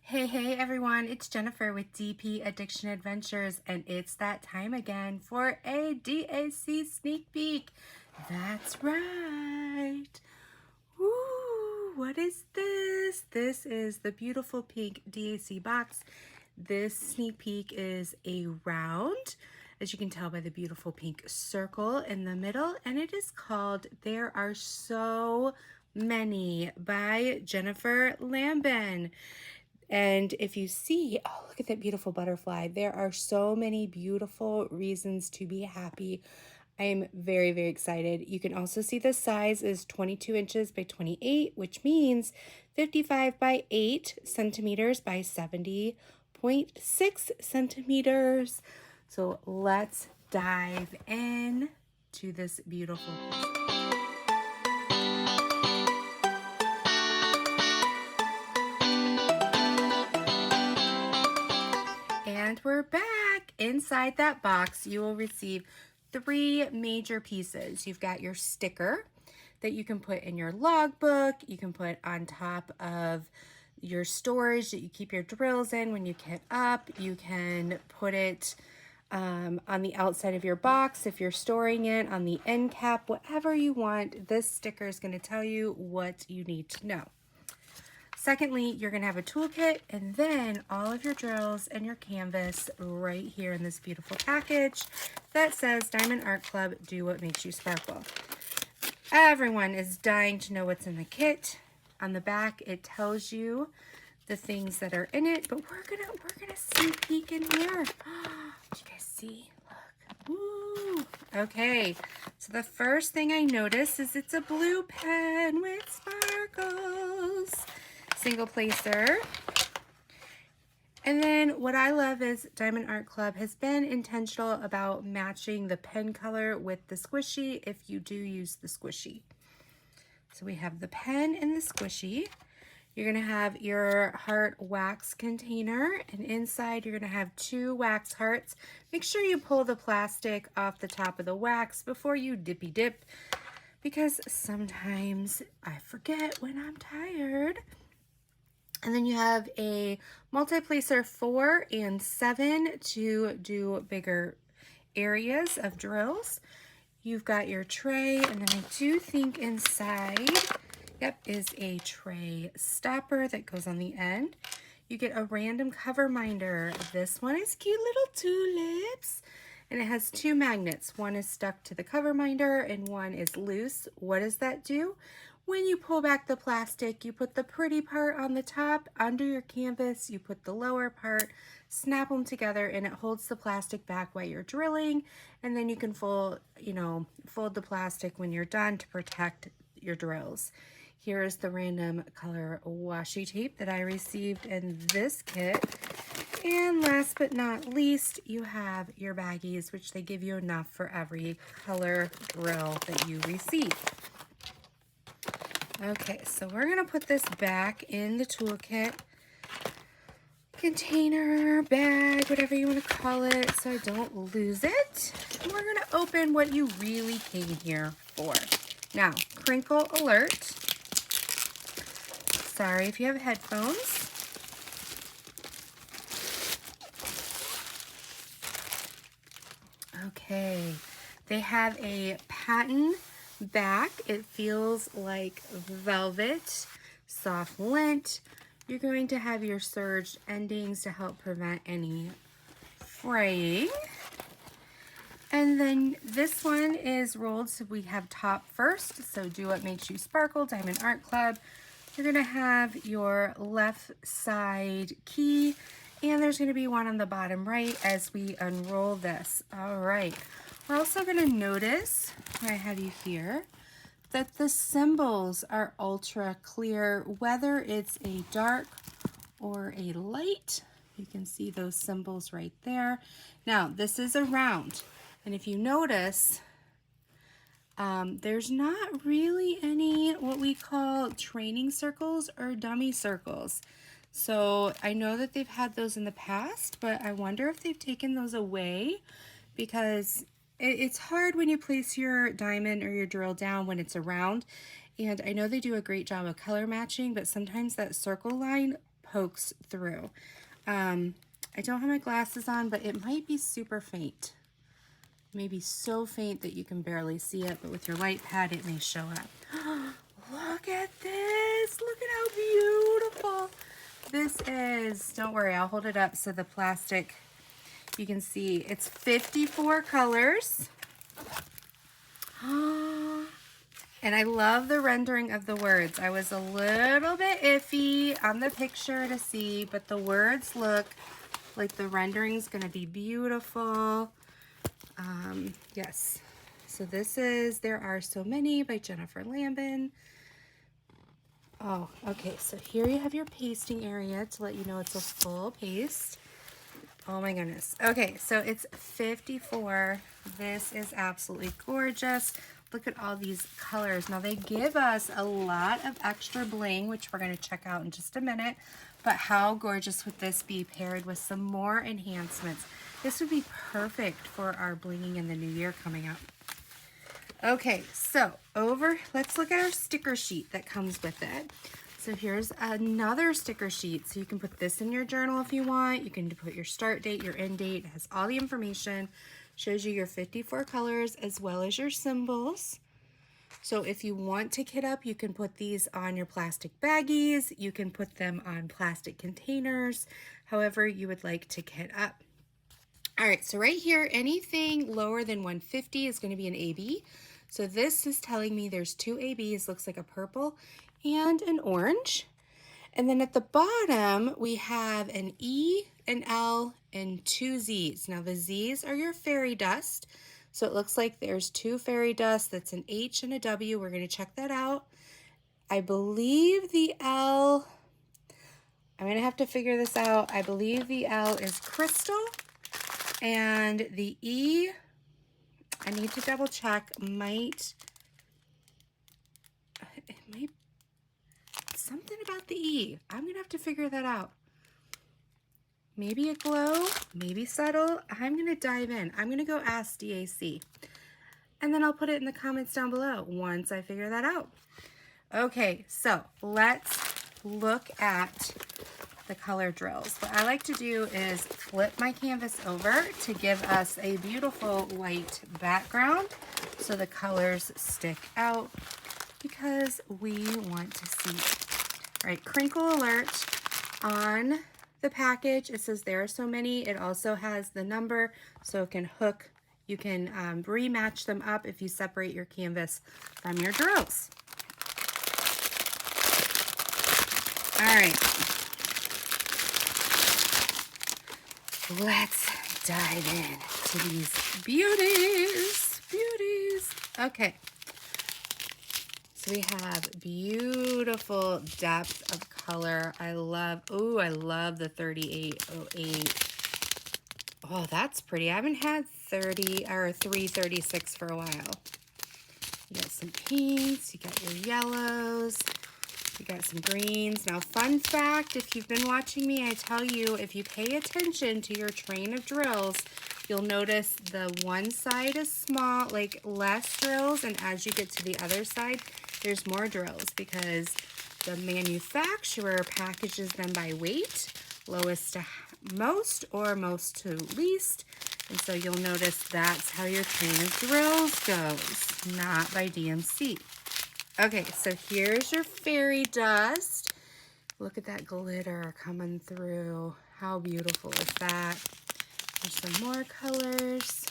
Hey everyone, it's Jennifer with DP Addiction Adventures, and it's that time again for a DAC sneak peek. That's right. Woo, what is this? This is the beautiful pink DAC box. This sneak peek is a round, as you can tell by the beautiful pink circle in the middle, and it is called There Are So Many by Jennifer Lambein. And if you see, oh, look at that beautiful butterfly. There are so many beautiful reasons to be happy. I am very, very excited. You can also see the size is 22 inches by 28, which means 55 by 8 centimeters by 70.6 centimeters. So let's dive in to this beautiful piece. And we're back. Inside that box, you will receive 3 major pieces. You've got your sticker that you can put in your logbook. You can put on top of your storage that you keep your drills in when you kit up. You can put it on the outside of your box if you're storing it, on the end cap, whatever you want. This sticker is going to tell you what you need to know. Secondly, you're going to have a toolkit and then all of your drills and your canvas right here in this beautiful package that says Diamond Art Club, do what makes you sparkle. Everyone is dying to know what's in the kit. On the back, it tells you the things that are in it, but we're gonna sneak peek in here. Did you guys see? Look. Woo. Okay, so the first thing I notice is it's a blue pen with sparkles. Single placer. And then what I love is Diamond Art Club has been intentional about matching the pen color with the squishy if you do use the squishy. So we have the pen and the squishy. You're going to have your heart wax container, and inside you're going to have 2 wax hearts. Make sure you pull the plastic off the top of the wax before you dippy dip, because sometimes I forget when I'm tired. And then you have a multi-placer 4 and 7 to do bigger areas of drills. You've got your tray, and then I do think inside, yep, is a tray stopper that goes on the end. You get a random cover minder. This one is cute little tulips, and it has 2 magnets. One is stuck to the cover minder and one is loose. What does that do? When you pull back the plastic, you put the pretty part on the top. Under your canvas, you put the lower part, snap them together, and it holds the plastic back while you're drilling. And then you can fold the plastic when you're done to protect your drills. Here is the random color washi tape that I received in this kit. And last but not least, you have your baggies, which they give you enough for every color drill that you receive. Okay, so we're going to put this back in the toolkit, container, bag, whatever you want to call it, so I don't lose it. And we're going to open what you really came here for. Now, crinkle alert. Sorry if you have headphones. Okay, they have a patent back. It feels like velvet, soft lint. You're going to have your serged endings to help prevent any fraying. And then this one is rolled, so we have top first. So do what makes you sparkle, Diamond Art Club. You're going to have your left side key, and there's going to be one on the bottom right as we unroll this. All right. We're also going to notice, I have you here, that the symbols are ultra clear, whether it's a dark or a light. You can see those symbols right there. Now, this is a round, and if you notice, there's not really any what we call training circles or dummy circles. So I know that they've had those in the past, but I wonder if they've taken those away, because it's hard when you place your diamond or your drill down when it's around. And I know they do a great job of color matching, but sometimes that circle line pokes through. I don't have my glasses on, but it might be super faint. Maybe so faint that you can barely see it, but with your light pad, it may show up. Look at this. Look at how beautiful this is. Don't worry, I'll hold it up so the plastic, you can see it's 54 colors. And I love the rendering of the words. I was a little bit iffy on the picture to see, but the words look like the rendering's gonna be beautiful. Yes. So this is There Are So Many by Jennifer Lambein. Oh, okay. So here you have your pasting area to let you know it's a full paste. Oh my goodness. Okay, so it's 54. This is absolutely gorgeous. Look at all these colors. Now they give us a lot of extra bling, which we're going to check out in just a minute. But how gorgeous would this be paired with some more enhancements? This would be perfect for our blinging in the new year coming up. Okay, so let's look at our sticker sheet that comes with it. So here's another sticker sheet. So you can put this in your journal if you want. You can put your start date, your end date. It has all the information. Shows you your 54 colors as well as your symbols. So if you want to kit up, you can put these on your plastic baggies. You can put them on plastic containers, however you would like to kit up. All right, so right here, anything lower than 150 is going to be an AB. So this is telling me there's two ABs, looks like a purple and an orange. And then at the bottom, we have an E, an L, and two Z's. Now the Z's are your fairy dust. So it looks like there's two fairy dust. That's an H and a W. We're going to check that out. I believe the L, I'm going to have to figure this out. I believe the L is crystal. And the E, I need to double check, it might, something about the E. I'm going to have to figure that out. Maybe a glow, maybe subtle. I'm going to dive in. I'm going to go ask DAC. And then I'll put it in the comments down below once I figure that out. Okay, so let's look at the color drills. What I like to do is flip my canvas over to give us a beautiful white background so the colors stick out because we want to see. All right, crinkle alert on the package. It says there are so many. It also has the number so it can hook. You can rematch them up if you separate your canvas from your drills. All right. Let's dive in to these beauties. Okay. So we have beautiful depth of color. I love the 3808. Oh, that's pretty. I haven't had 336 for a while. You got some pinks, you got your yellows, you got some greens. Now, fun fact, if you've been watching me, I tell you, if you pay attention to your train of drills, you'll notice the one side is small, like less drills, and as you get to the other side, there's more drills because the manufacturer packages them by weight, lowest to most or most to least, and so you'll notice that's how your train of drills goes, not by DMC. Okay, so here's your fairy dust. Look at that glitter coming through. How beautiful is that? There's some more colors.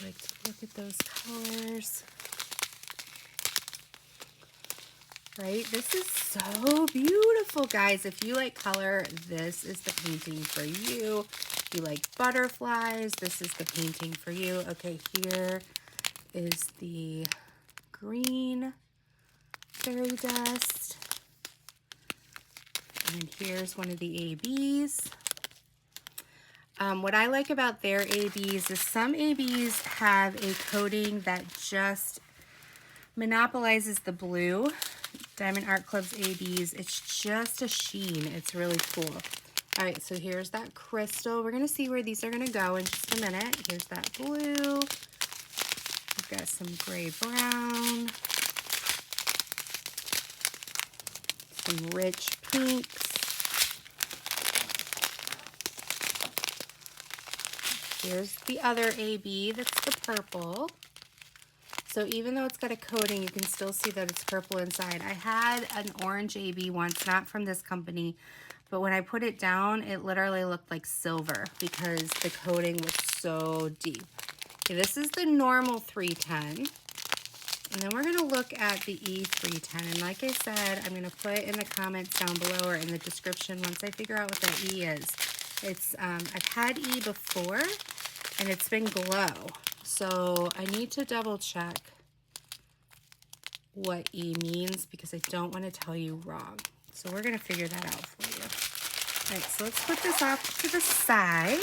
I like to look at those colors. Right? This is so beautiful, guys. If you like color, this is the painting for you. If you like butterflies, this is the painting for you. Okay, here is the green fairy dust. And here's one of the ABs. What I like about their ABs is some ABs have a coating that just monopolizes the blue. Diamond Art Club's ABs, it's just a sheen. It's really cool. All right, so here's that crystal. We're going to see where these are going to go in just a minute. Here's that blue. We've got some gray brown. Some rich pinks. Here's the other AB, that's the purple. So even though it's got a coating, you can still see that it's purple inside. I had an orange AB once, not from this company, but when I put it down, it literally looked like silver because the coating was so deep. Okay, this is the normal 310. And then we're gonna look at the E310. And like I said, I'm gonna put in the comments down below or in the description once I figure out what that E is. It's, I've had E before and it's been glow. So I need to double check what E means because I don't want to tell you wrong. So we're going to figure that out for you. All right, so let's put this off to the side.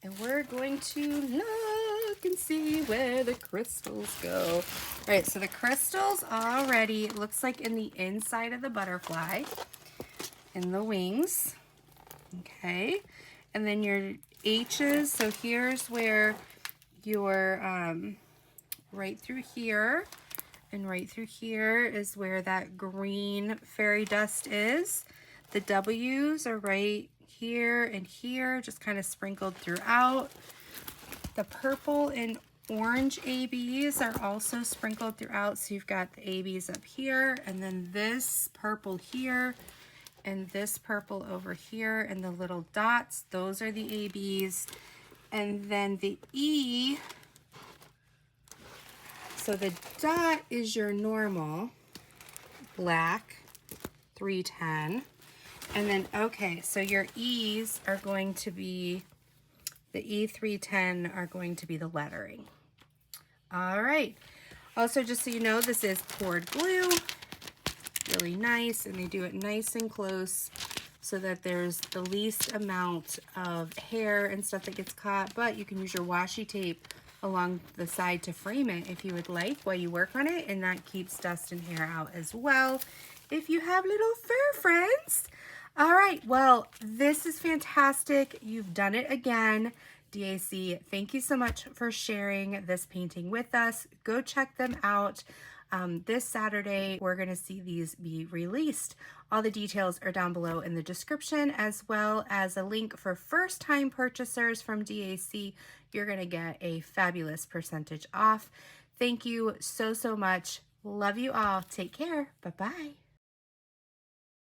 And we're going to look and see where the crystals go. All right, so the crystals already, it looks like in the inside of the butterfly, in the wings, okay? And then your H's, so here's where your, right through here and right through here is where that green fairy dust is. The W's are right here and here, just kind of sprinkled throughout. The purple and orange ABs are also sprinkled throughout, so you've got the ABs up here, and then this purple here, and this purple over here, and the little dots, those are the ABs. And then the E, so the dot is your normal black 310. And then, okay, so your E's are going to be, the E310 are going to be the lettering. All right. Also, just so you know, this is poured glue. Really nice, and they do it nice and close so that there's the least amount of hair and stuff that gets caught, but you can use your washi tape along the side to frame it if you would like while you work on it, and that keeps dust and hair out as well if you have little fur friends. All right, well, this is fantastic. You've done it again. DAC, thank you so much for sharing this painting with us. Go check them out. This Saturday, we're going to see these be released. All the details are down below in the description, as well as a link for first-time purchasers from DAC. You're going to get a fabulous percentage off. Thank you so, so much. Love you all. Take care. Bye-bye.